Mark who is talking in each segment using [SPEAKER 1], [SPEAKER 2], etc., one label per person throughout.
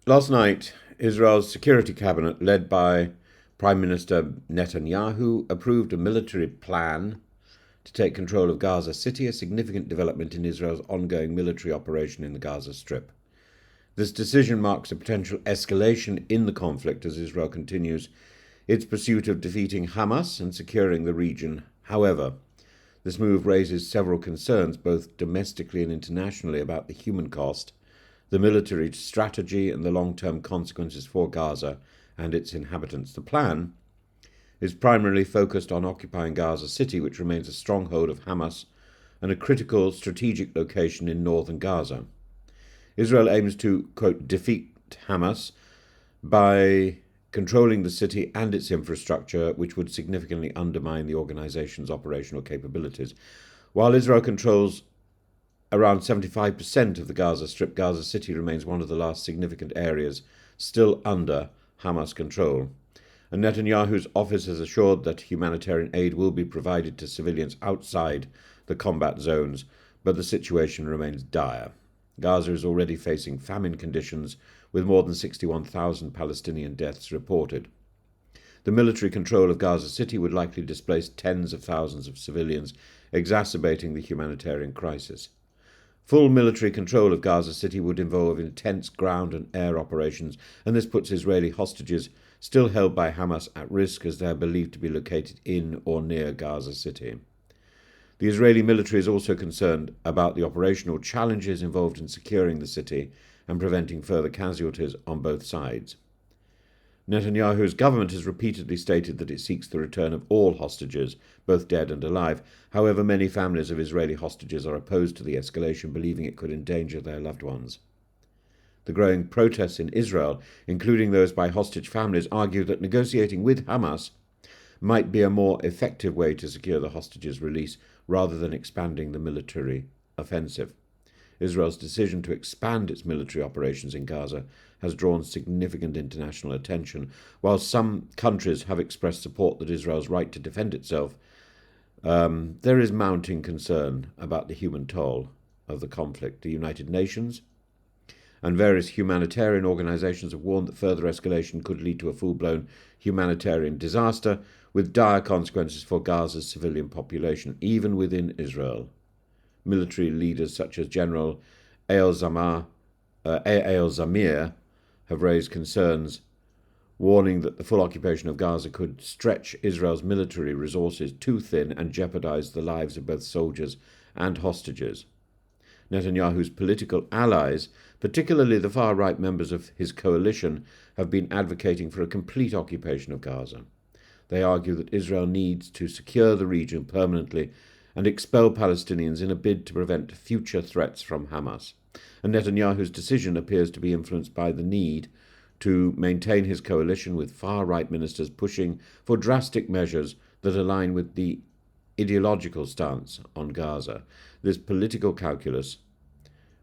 [SPEAKER 1] Last night, Israel's Security Cabinet, led by Prime Minister Netanyahu, approved a military plan to take control of Gaza City, a significant development in Israel's ongoing military operation in the Gaza Strip. This decision marks a potential escalation in the conflict as Israel continues its pursuit of defeating Hamas and securing the region. However, this move raises several concerns, both domestically and internationally, about the human cost, the military strategy, and the long-term consequences for Gaza and its inhabitants. The plan is primarily focused on occupying Gaza City, which remains a stronghold of Hamas and a critical strategic location in northern Gaza. Israel aims to, quote, defeat Hamas by controlling the city and its infrastructure, which would significantly undermine the organization's operational capabilities. While Israel controls around 75% of the Gaza Strip, Gaza City remains one of the last significant areas still under Hamas control. And Netanyahu's office has assured that humanitarian aid will be provided to civilians outside the combat zones, but the situation remains dire. Gaza is already facing famine conditions, with more than 61,000 Palestinian deaths reported. The military control of Gaza City would likely displace tens of thousands of civilians, exacerbating the humanitarian crisis. Full military control of Gaza City would involve intense ground and air operations, and this puts Israeli hostages still held by Hamas at risk, as they are believed to be located in or near Gaza City. The Israeli military is also concerned about the operational challenges involved in securing the city and preventing further casualties on both sides. Netanyahu's government has repeatedly stated that it seeks the return of all hostages, both dead and alive. However, many families of Israeli hostages are opposed to the escalation, believing it could endanger their loved ones. The growing protests in Israel, including those by hostage families, argue that negotiating with Hamas might be a more effective way to secure the hostages' release rather than expanding the military offensive. Israel's decision to expand its military operations in Gaza has drawn significant international attention. While some countries have expressed support that Israel's right to defend itself, there is mounting concern about the human toll of the conflict. The United Nations and various humanitarian organizations have warned that further escalation could lead to a full-blown humanitarian disaster with dire consequences for Gaza's civilian population, even within Israel. Military leaders such as General Zamir have raised concerns, warning that the full occupation of Gaza could stretch Israel's military resources too thin and jeopardize the lives of both soldiers and hostages. Netanyahu's political allies, particularly the far-right members of his coalition, have been advocating for a complete occupation of Gaza. They argue that Israel needs to secure the region permanently and expel Palestinians in a bid to prevent future threats from Hamas. And Netanyahu's decision appears to be influenced by the need to maintain his coalition, with far-right ministers pushing for drastic measures that align with the ideological stance on Gaza. This political calculus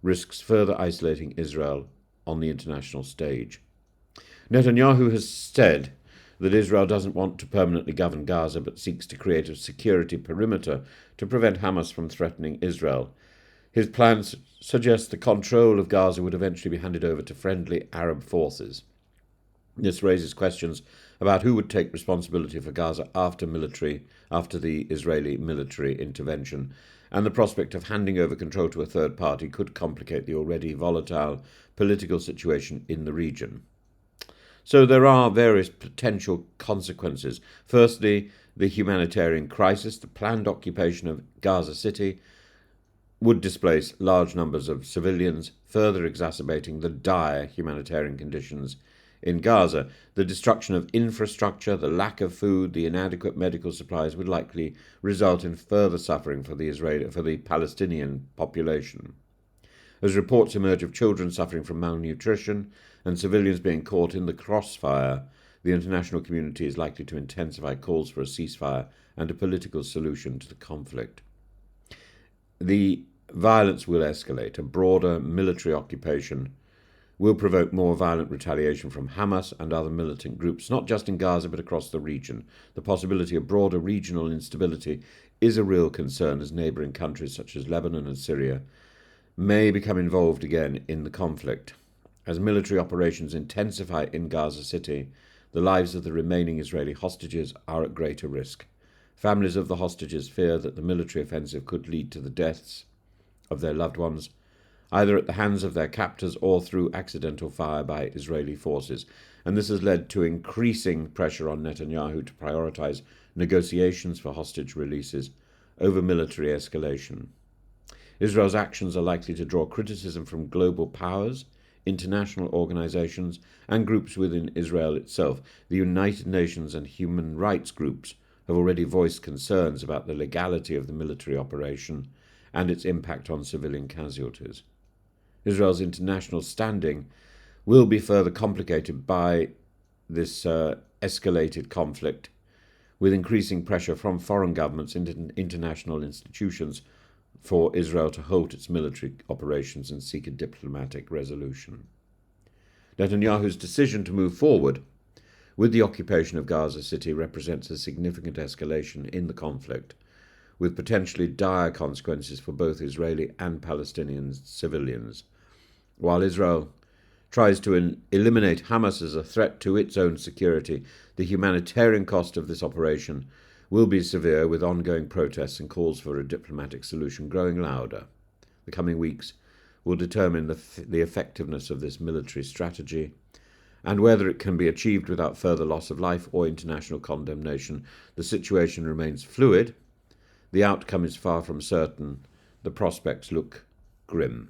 [SPEAKER 1] risks further isolating Israel on the international stage. Netanyahu has said that Israel doesn't want to permanently govern Gaza, but seeks to create a security perimeter to prevent Hamas from threatening Israel. His plans suggest the control of Gaza would eventually be handed over to friendly Arab forces. This raises questions about who would take responsibility for Gaza after the Israeli military intervention, and the prospect of handing over control to a third party could complicate the already volatile political situation in the region. So there are various potential consequences. Firstly, the humanitarian crisis. The planned occupation of Gaza City would displace large numbers of civilians, further exacerbating the dire humanitarian conditions in Gaza. The destruction of infrastructure, the lack of food, the inadequate medical supplies would likely result in further suffering for the Palestinian population. As reports emerge of children suffering from malnutrition and civilians being caught in the crossfire, the international community is likely to intensify calls for a ceasefire and a political solution to the conflict. The violence will escalate. A broader military occupation will provoke more violent retaliation from Hamas and other militant groups, not just in Gaza but across the region. The possibility of broader regional instability is a real concern, as neighbouring countries such as Lebanon and Syria may become involved again in the conflict. As military operations intensify in Gaza City, the lives of the remaining Israeli hostages are at greater risk. Families of the hostages fear that the military offensive could lead to the deaths of their loved ones, either at the hands of their captors or through accidental fire by Israeli forces. And this has led to increasing pressure on Netanyahu to prioritize negotiations for hostage releases over military escalation. Israel's actions are likely to draw criticism from global powers, international organizations, and groups within Israel itself. The United Nations and human rights groups have already voiced concerns about the legality of the military operation and its impact on civilian casualties. Israel's international standing will be further complicated by this escalated conflict, with increasing pressure from foreign governments and international institutions for Israel to halt its military operations and seek a diplomatic resolution. Netanyahu's decision to move forward with the occupation of Gaza City represents a significant escalation in the conflict, with potentially dire consequences for both Israeli and Palestinian civilians. While Israel tries to eliminate Hamas as a threat to its own security, the humanitarian cost of this operation will be severe, with ongoing protests and calls for a diplomatic solution growing louder. The coming weeks will determine the effectiveness of this military strategy and whether it can be achieved without further loss of life or international condemnation. The situation remains fluid. The outcome is far from certain. The prospects look grim.